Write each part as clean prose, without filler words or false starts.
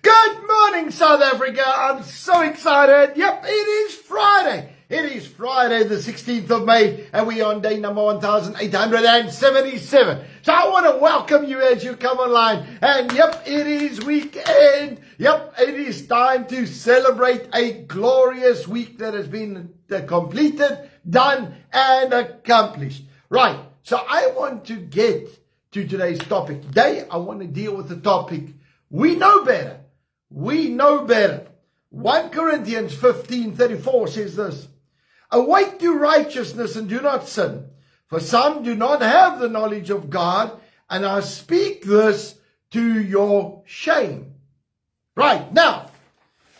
Good morning, South Africa. I'm so excited. Yep, it is Friday. It is Friday, the 16th of May, and we are on day number 1877. So I want to welcome you as you come online. And yep, it is weekend. Yep, it is time to celebrate a glorious week that has been completed, done, and accomplished. Right, so I want to get to today's topic. Today, I want to deal with the topic, we know better. We know better. 1 Corinthians 15:34 says this, awake to righteousness and do not sin, for some do not have the knowledge of God, and I speak this to your shame. Right, now,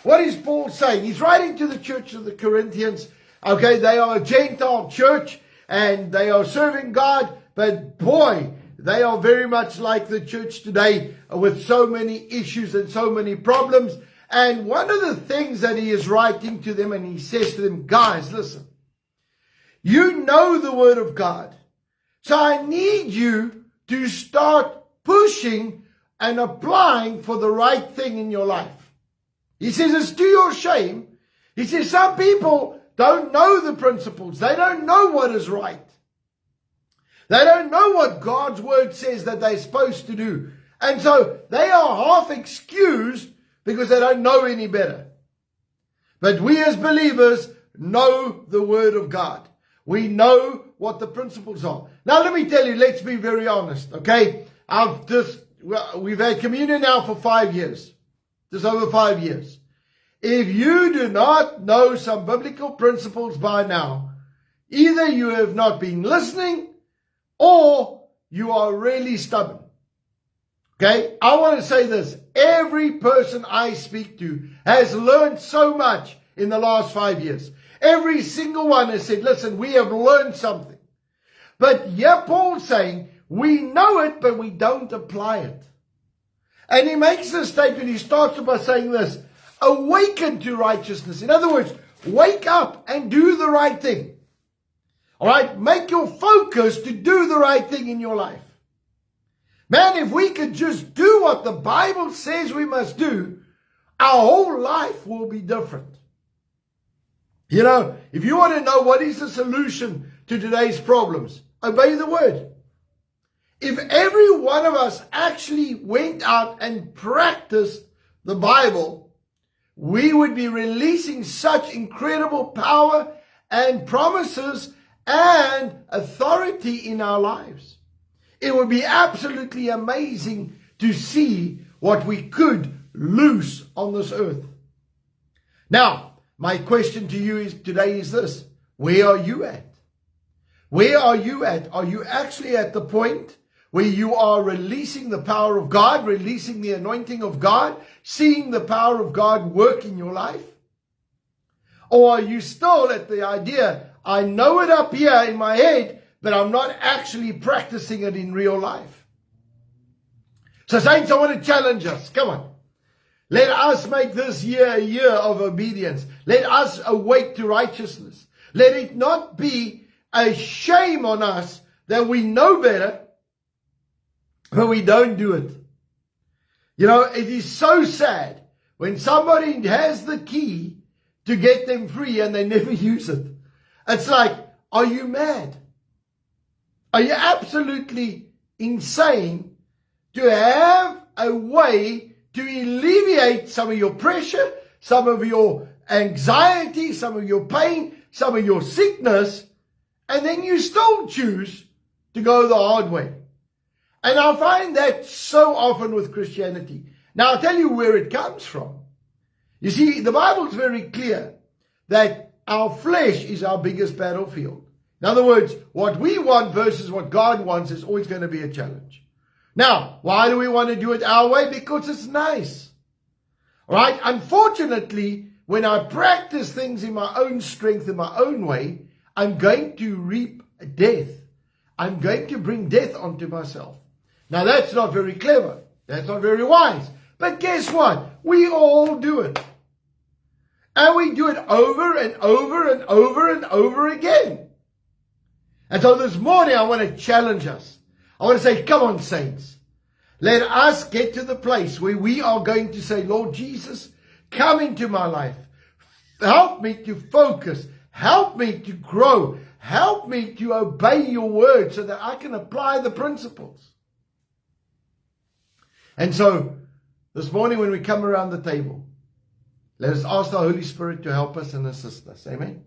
what is Paul saying? He's writing to the church of the Corinthians. Okay, they are a Gentile church, and they are serving God, but boy, they are very much like the church today with so many issues and so many problems. And one of the things that he is writing to them, and he says to them, guys, listen, you know the word of God. So I need you to start pushing and applying for the right thing in your life. He says it's to your shame. He says some people don't know the principles. They don't know what is right. They don't know what God's word says that they're supposed to do. And so they are half excused because they don't know any better. But we as believers know the word of God. We know what the principles are. Now let me tell you, let's be very honest, okay? We've had communion now for 5 years. Just over 5 years. If you do not know some biblical principles by now, either you have not been listening or you are really stubborn. Okay, I want to say this. Every person I speak to has learned so much in the last 5 years. Every single one has said, listen, we have learned something. But yeah, Paul's saying, we know it, but we don't apply it. And he makes this statement, he starts by saying this, awaken to righteousness. In other words, wake up and do the right thing. All right, make your focus to do the right thing in your life. Man, if we could just do what the Bible says we must do, our whole life will be different. You know, if you want to know what is the solution to today's problems, obey the word. If every one of us actually went out and practiced the Bible, we would be releasing such incredible power and promises and authority in our lives. It would be absolutely amazing to see what we could loose on this earth. Now, my question to you today is this. Where are you at? Where are you at? Are you actually at the point where you are releasing the power of God, releasing the anointing of God, seeing the power of God work in your life? Or are you still at the idea, I know it up here in my head, but I'm not actually practicing it in real life? So saints, I want to challenge us. Come on. Let us make this year a year of obedience. Let us awake to righteousness. Let it not be a shame on us that we know better, but we don't do it. You know, it is so sad when somebody has the key to get them free and they never use it. It's like, are you mad? Are you absolutely insane to have a way to alleviate some of your pressure, some of your anxiety, some of your pain, some of your sickness, and then you still choose to go the hard way? And I find that so often with Christianity. Now, I'll tell you where it comes from. You see, the Bible is very clear that our flesh is our biggest battlefield. In other words, what we want versus what God wants is always going to be a challenge. Now, why do we want to do it our way? Because it's nice. All right? Unfortunately, when I practice things in my own strength, in my own way, I'm going to reap death. I'm going to bring death onto myself. Now, that's not very clever. That's not very wise. But guess what? We all do it. And we do it over and over and over and over again. And so this morning, I want to challenge us. I want to say, come on, saints. Let us get to the place where we are going to say, Lord Jesus, come into my life. Help me to focus. Help me to grow. Help me to obey your word so that I can apply the principles. And so, this morning when we come around the table, let us ask the Holy Spirit to help us and assist us. Amen?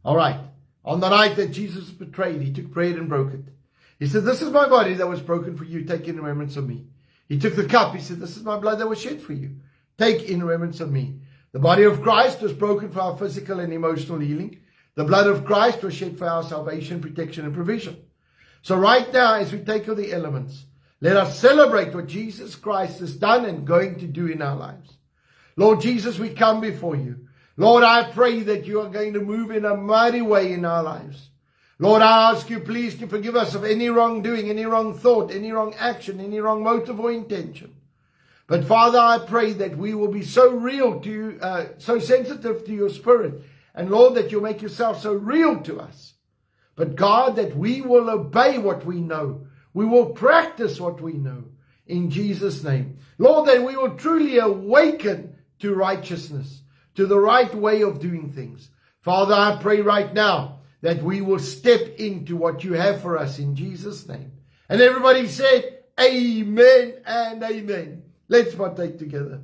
All right. On the night that Jesus was betrayed, he took bread and broke it. He said, this is my body that was broken for you. Take in remembrance of me. He took the cup. He said, this is my blood that was shed for you. Take in remembrance of me. The body of Christ was broken for our physical and emotional healing. The blood of Christ was shed for our salvation, protection, and provision. So right now, as we take all the elements, let us celebrate what Jesus Christ has done and going to do in our lives. Lord Jesus, we come before you. Lord, I pray that you are going to move in a mighty way in our lives. Lord, I ask you please to forgive us of any wrongdoing, any wrong thought, any wrong action, any wrong motive or intention. But Father, I pray that we will be so real to you, so sensitive to your spirit. And Lord, that you'll make yourself so real to us. But God, that we will obey what we know. We will practice what we know. In Jesus' name. Lord, that we will truly awaken to righteousness, to the right way of doing things. Father, I pray right now that we will step into what you have for us in Jesus' name. And everybody said, amen and amen. Let's partake together.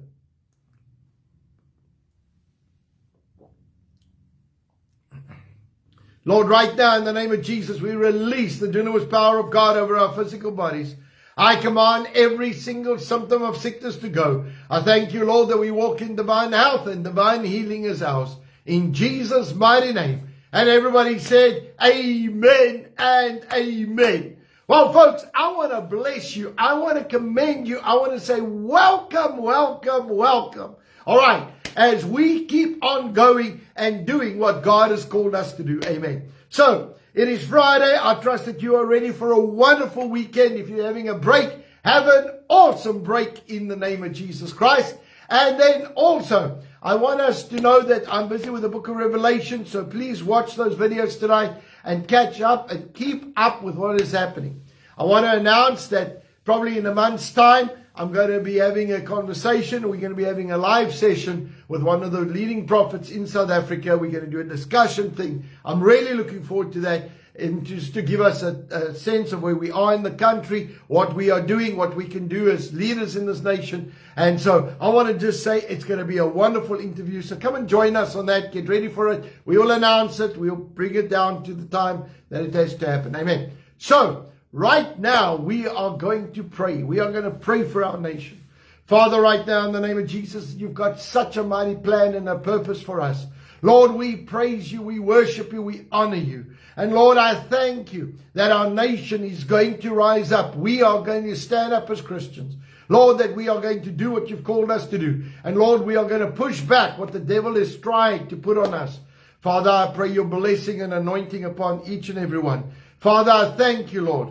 Lord, right now in the name of Jesus, we release the dunamis power of God over our physical bodies. I command every single symptom of sickness to go. I thank you, Lord, that we walk in divine health and divine healing is ours. In Jesus' mighty name. And everybody said, amen and amen. Well, folks, I want to bless you. I want to commend you. I want to say, welcome, welcome, welcome. All right. As we keep on going and doing what God has called us to do. Amen. So, it is Friday. I trust that you are ready for a wonderful weekend. If you're having a break, have an awesome break in the name of Jesus Christ. And then also, I want us to know that I'm busy with the book of Revelation. So please watch those videos tonight and catch up and keep up with what is happening. I want to announce that probably in a month's time, I'm going to be having a conversation. We're going to be having a live session with one of the leading prophets in South Africa. We're going to do a discussion thing. I'm really looking forward to that. And just to give us a sense of where we are in the country, what we are doing, what we can do as leaders in this nation. And so I want to just say it's going to be a wonderful interview. So come and join us on that. Get ready for it. We will announce it. We'll bring it down to the time that it has to happen. Amen. So right now we are going to pray. We are going to pray for our nation. Father, right now in the name of Jesus, you've got such a mighty plan and a purpose for us. Lord, we praise you, we worship you, we honor you. And Lord, I thank you that our nation is going to rise up. We are going to stand up as Christians. Lord, that we are going to do what you've called us to do. And Lord, we are going to push back what the devil is trying to put on us. Father, I pray your blessing and anointing upon each and every one. Father, I thank you, Lord,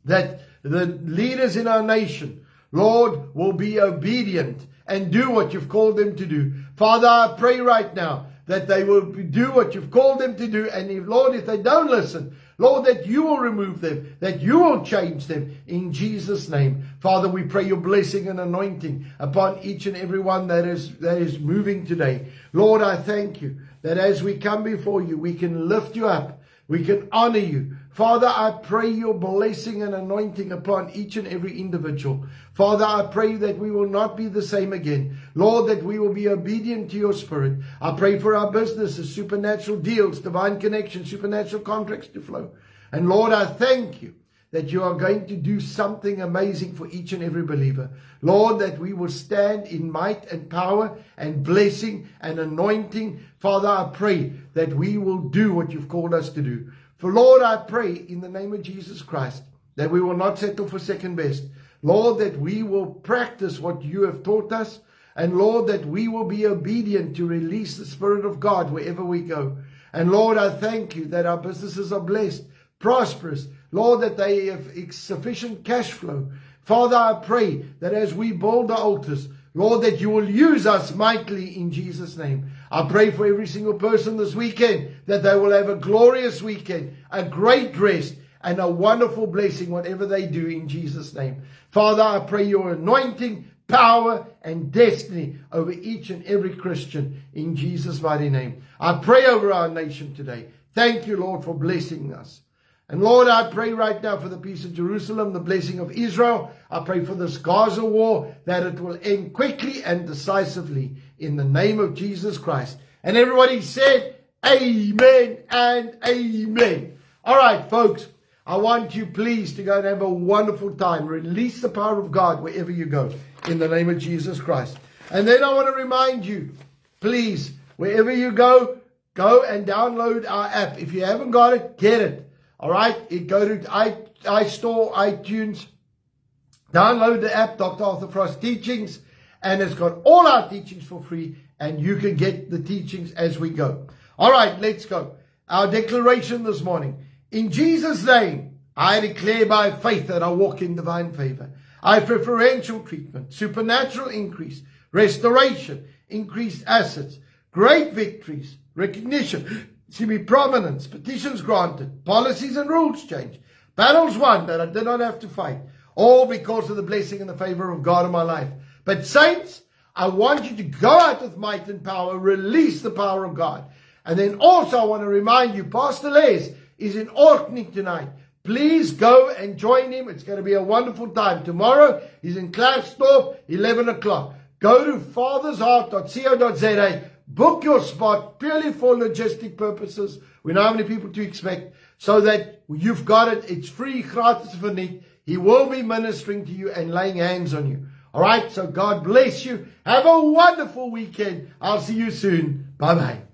that the leaders in our nation, Lord, will be obedient and do what you've called them to do. Father, I pray right now that they will do what you've called them to do. And if, Lord, if they don't listen, Lord, that you will remove them, that you will change them in Jesus' name. Father, we pray your blessing and anointing upon each and every one that is moving today. Lord, I thank you that as we come before you, we can lift you up. We can honor you. Father, I pray your blessing and anointing upon each and every individual. Father, I pray that we will not be the same again. Lord, that we will be obedient to your spirit. I pray for our businesses, supernatural deals, divine connections, supernatural contracts to flow. And Lord, I thank you that you are going to do something amazing for each and every believer. Lord, that we will stand in might and power and blessing and anointing. Father, I pray that we will do what you've called us to do. For Lord, I pray in the name of Jesus Christ that we will not settle for second best. Lord, that we will practice what you have taught us. And Lord, that we will be obedient to release the Spirit of God wherever we go. And Lord, I thank you that our businesses are blessed, prosperous. Lord, that they have sufficient cash flow. Father, I pray that as we build the altars, Lord, that you will use us mightily in Jesus' name. I pray for every single person this weekend that they will have a glorious weekend, a great rest, and a wonderful blessing, whatever they do, in Jesus' name. Father, I pray your anointing, power, and destiny over each and every Christian in Jesus' mighty name. I pray over our nation today. Thank you, Lord, for blessing us. And Lord, I pray right now for the peace of Jerusalem, the blessing of Israel. I pray for this Gaza war, that it will end quickly and decisively in the name of Jesus Christ. And everybody said, amen and amen. All right, folks, I want you please to go and have a wonderful time. Release the power of God wherever you go in the name of Jesus Christ. And then I want to remind you, please, wherever you go, go and download our app. If you haven't got it, get it. All right, you go to iStore, iTunes, download the app, Dr. Arthur Frost Teachings, and it's got all our teachings for free, and you can get the teachings as we go. All right, let's go. Our declaration this morning. In Jesus' name, I declare by faith that I walk in divine favor. I have preferential treatment, supernatural increase, restoration, increased assets, great victories, recognition, prominence, petitions granted, policies and rules changed, battles won that I did not have to fight, all because of the blessing and the favor of God in my life. But saints, I want you to go out with might and power, release the power of God. And then also I want to remind you, Pastor Les is in Orkney tonight. Please go and join him. It's going to be a wonderful time. Tomorrow he's in Klerksdorp, 11 o'clock. Go to fathersheart.co.za. Book your spot purely for logistic purposes. We know how many people to expect, so that you've got it. It's free, gratis verniet. He will be ministering to you and laying hands on you. All right, so God bless you. Have a wonderful weekend. I'll see you soon. Bye-bye.